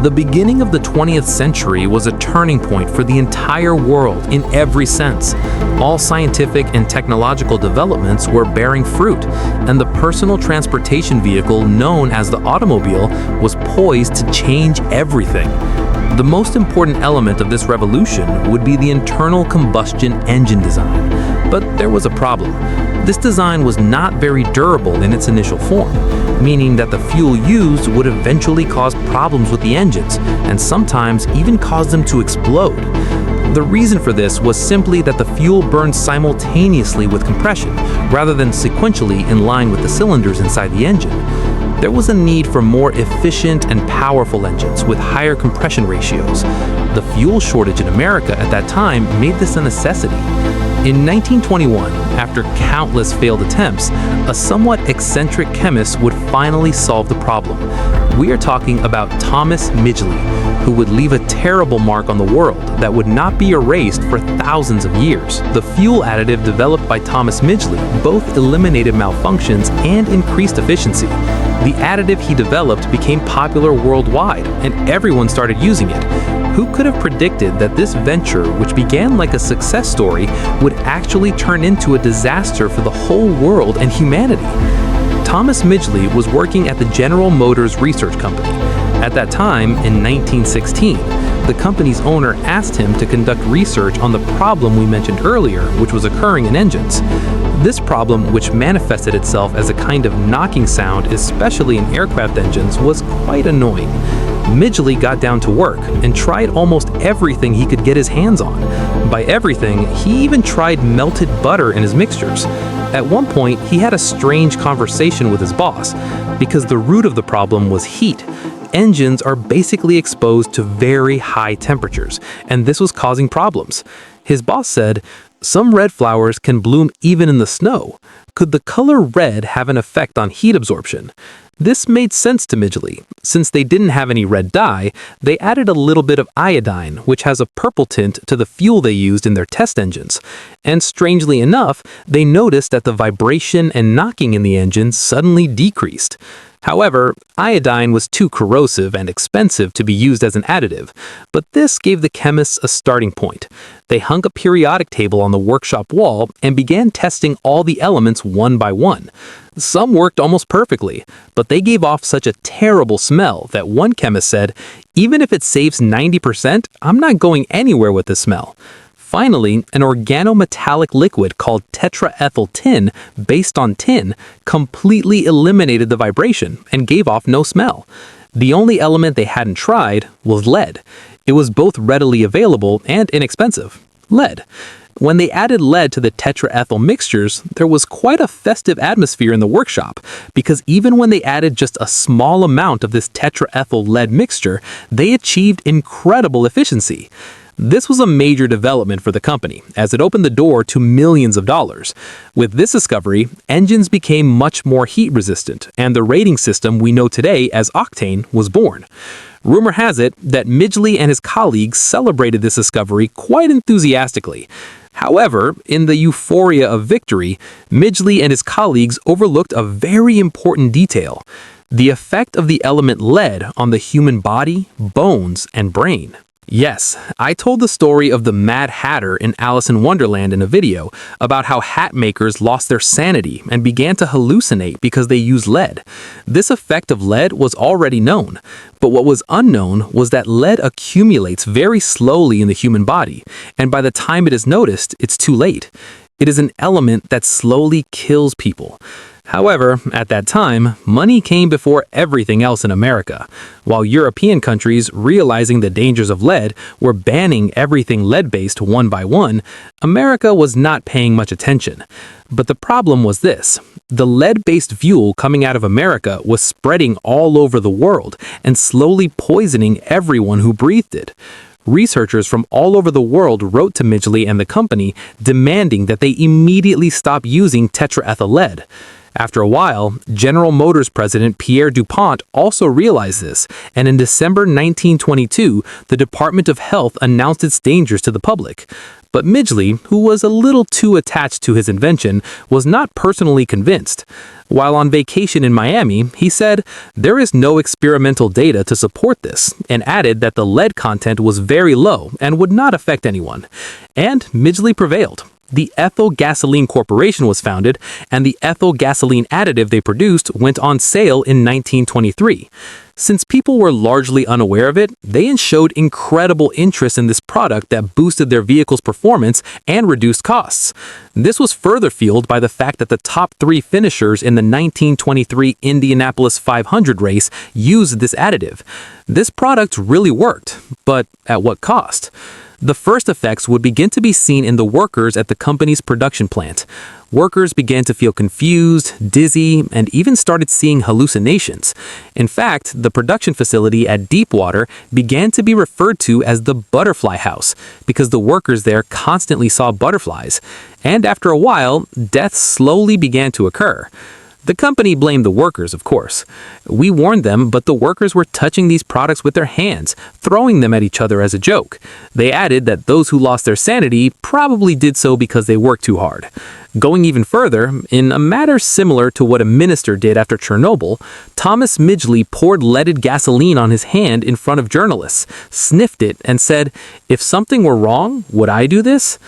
The beginning of the 20th century was a turning point for the entire world in every sense. All scientific and technological developments were bearing fruit, and the personal transportation vehicle known as the automobile was poised to change everything. The most important element of this revolution would be the internal combustion engine design. But there was a problem. This design was not very durable in its initial form, meaning that the fuel used would eventually cause problems with the engines, and sometimes even cause them to explode. The reason for this was simply that the fuel burned simultaneously with compression, rather than sequentially in line with the cylinders inside the engine. There was a need for more efficient and powerful engines with higher compression ratios. The fuel shortage in America at that time made this a necessity. In 1921, after countless failed attempts, a somewhat eccentric chemist would finally solve the problem. We are talking about Thomas Midgley, who would leave a terrible mark on the world that would not be erased for thousands of years. The fuel additive developed by Thomas Midgley both eliminated malfunctions and increased efficiency. The additive he developed became popular worldwide, and everyone started using it. Who could have predicted that this venture, which began like a success story, would actually turn into a disaster for the whole world and humanity? Thomas Midgley was working at the General Motors Research Company. At that time, in 1916, the company's owner asked him to conduct research on the problem we mentioned earlier, which was occurring in engines. This problem, which manifested itself as a kind of knocking sound, especially in aircraft engines, was quite annoying. Midgley got down to work and tried almost everything he could get his hands on. By everything, he even tried melted butter in his mixtures. At one point, he had a strange conversation with his boss, because the root of the problem was heat. Engines are basically exposed to very high temperatures, and this was causing problems. His boss said, "Some red flowers can bloom even in the snow. Could the color red have an effect on heat absorption?" This made sense to Midgley. Since they didn't have any red dye, they added a little bit of iodine, which has a purple tint, to the fuel they used in their test engines. And strangely enough, they noticed that the vibration and knocking in the engine suddenly decreased. However, iodine was too corrosive and expensive to be used as an additive, but this gave the chemists a starting point. They hung a periodic table on the workshop wall and began testing all the elements one by one. Some worked almost perfectly, but they gave off such a terrible smell that one chemist said, "Even if it saves 90%, I'm not going anywhere with this smell." Finally, an organometallic liquid called tetraethyl tin, based on tin, completely eliminated the vibration and gave off no smell. The only element they hadn't tried was lead. It was both readily available and inexpensive. Lead. When they added lead to the tetraethyl mixtures, there was quite a festive atmosphere in the workshop, because even when they added just a small amount of this tetraethyl lead mixture, they achieved incredible efficiency. This was a major development for the company, as it opened the door to millions of dollars. With this discovery, engines became much more heat resistant, and the rating system we know today as octane was born. Rumor has it that Midgley and his colleagues celebrated this discovery quite enthusiastically. However, in the euphoria of victory, Midgley and his colleagues overlooked a very important detail: the effect of the element lead on the human body, bones, and brain. Yes, I told the story of the Mad Hatter in Alice in Wonderland in a video about how hat makers lost their sanity and began to hallucinate because they used lead. This effect of lead was already known, but what was unknown was that lead accumulates very slowly in the human body, and by the time it is noticed, it's too late. It is an element that slowly kills people. However, at that time, money came before everything else in America. While European countries, realizing the dangers of lead, were banning everything lead-based one by one, America was not paying much attention. But the problem was this: the lead-based fuel coming out of America was spreading all over the world and slowly poisoning everyone who breathed it. Researchers from all over the world wrote to Midgley and the company demanding that they immediately stop using tetraethyl lead. After a while, General Motors president Pierre DuPont also realized this, and in December 1922, the Department of Health announced its dangers to the public. But Midgley, who was a little too attached to his invention, was not personally convinced. While on vacation in Miami, he said, "There is no experimental data to support this," and added that the lead content was very low and would not affect anyone. And Midgley prevailed. The Ethyl Gasoline Corporation was founded, and the ethyl gasoline additive they produced went on sale in 1923. Since people were largely unaware of it, they showed incredible interest in this product that boosted their vehicle's performance and reduced costs. This was further fueled by the fact that the top 3 finishers in the 1923 Indianapolis 500 race used this additive. This product really worked, but at what cost? The first effects would begin to be seen in the workers at the company's production plant. Workers began to feel confused, dizzy, and even started seeing hallucinations. In fact, the production facility at Deepwater began to be referred to as the Butterfly House because the workers there constantly saw butterflies. And after a while, deaths slowly began to occur. The company blamed the workers, of course. "We warned them, but the workers were touching these products with their hands, throwing them at each other as a joke." They added that those who lost their sanity probably did so because they worked too hard. Going even further, in a matter similar to what a minister did after Chernobyl, Thomas Midgley poured leaded gasoline on his hand in front of journalists, sniffed it, and said, "If something were wrong, would I do this?"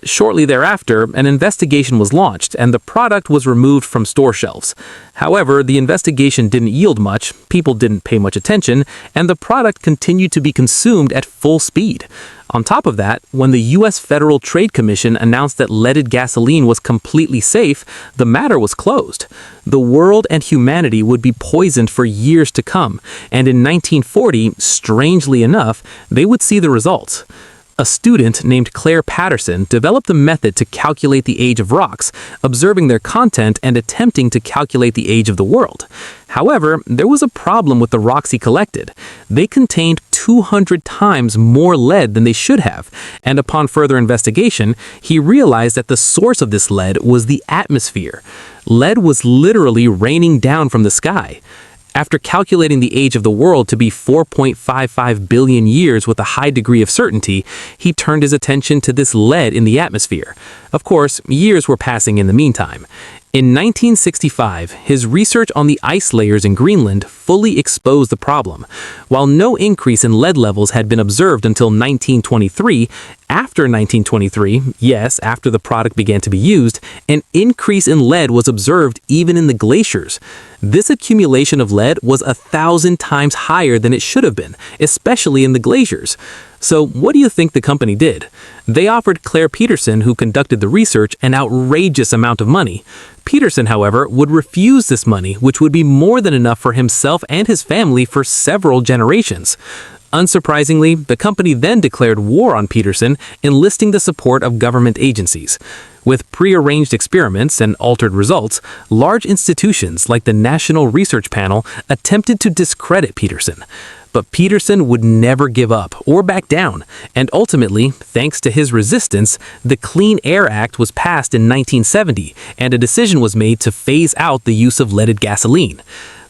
Shortly thereafter, an investigation was launched and the product was removed from store shelves. However, the investigation didn't yield much, people didn't pay much attention, and the product continued to be consumed at full speed. On top of that, when the U.S. Federal Trade Commission announced that leaded gasoline was completely safe, the matter was closed. The world and humanity would be poisoned for years to come, and in 1940, strangely enough, they would see the results. A student named Claire Patterson developed a method to calculate the age of rocks, observing their content and attempting to calculate the age of the world. However, there was a problem with the rocks he collected. They contained 200 times more lead than they should have, and upon further investigation, he realized that the source of this lead was the atmosphere. Lead was literally raining down from the sky. After calculating the age of the world to be 4.55 billion years with a high degree of certainty, he turned his attention to this lead in the atmosphere. Of course, years were passing in the meantime. In 1965, his research on the ice layers in Greenland fully exposed the problem. While no increase in lead levels had been observed until 1923, after 1923, yes, after the product began to be used, an increase in lead was observed even in the glaciers. This accumulation of lead was 1,000 times higher than it should have been, especially in the glaciers. So what do you think the company did? They offered Claire Peterson, who conducted the research, an outrageous amount of money. Peterson, however, would refuse this money, which would be more than enough for himself and his family for several generations. Unsurprisingly, the company then declared war on Peterson, enlisting the support of government agencies. With prearranged experiments and altered results, large institutions like the National Research Panel attempted to discredit Peterson. But Peterson would never give up or back down, and ultimately, thanks to his resistance, the Clean Air Act was passed in 1970, and a decision was made to phase out the use of leaded gasoline.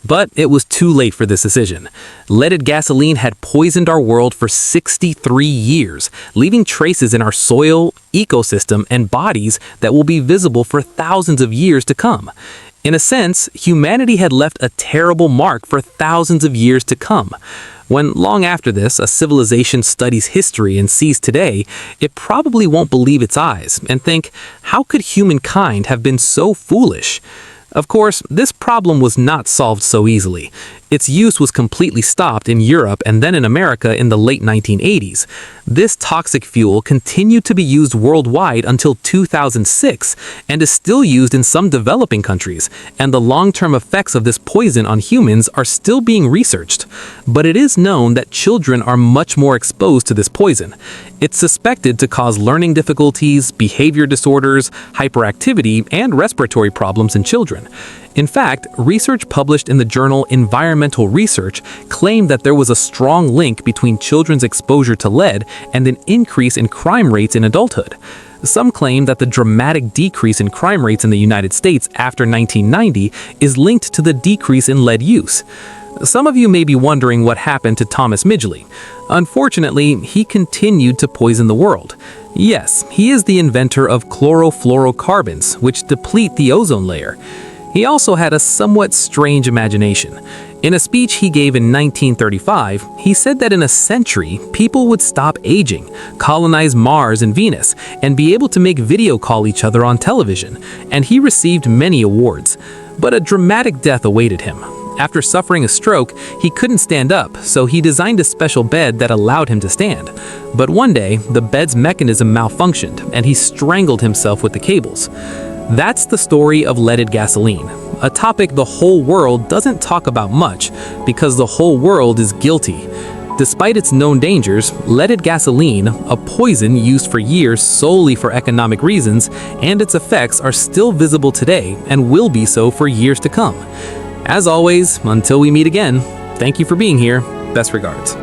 But it was too late for this decision. Leaded gasoline had poisoned our world for 63 years, leaving traces in our soil, ecosystem, and bodies that will be visible for thousands of years to come. In a sense, humanity had left a terrible mark for thousands of years to come. When long after this, a civilization studies history and sees today, it probably won't believe its eyes and think, how could humankind have been so foolish? Of course, this problem was not solved so easily. Its use was completely stopped in Europe and then in America in the late 1980s. This toxic fuel continued to be used worldwide until 2006 and is still used in some developing countries, and the long-term effects of this poison on humans are still being researched. But it is known that children are much more exposed to this poison. It's suspected to cause learning difficulties, behavior disorders, hyperactivity, and respiratory problems in children. combustion. In fact, research published in the journal Environmental Research claimed that there was a strong link between children's exposure to lead and an increase in crime rates in adulthood. Some claim that the dramatic decrease in crime rates in the United States after 1990 is linked to the decrease in lead use. Some of you may be wondering what happened to Thomas Midgley. Unfortunately, he continued to poison the world. Yes, he is the inventor of chlorofluorocarbons, which deplete the ozone layer. He also had a somewhat strange imagination. In a speech he gave in 1935, he said that in a century, people would stop aging, colonize Mars and Venus, and be able to make video call each other on television, and he received many awards. But a dramatic death awaited him. After suffering a stroke, he couldn't stand up, so he designed a special bed that allowed him to stand. But one day, the bed's mechanism malfunctioned, and he strangled himself with the cables. That's the story of leaded gasoline, a topic the whole world doesn't talk about much because the whole world is guilty. Despite its known dangers, leaded gasoline, a poison used for years solely for economic reasons, and its effects are still visible today and will be so for years to come. As always, until we meet again, thank you for being here. Best regards.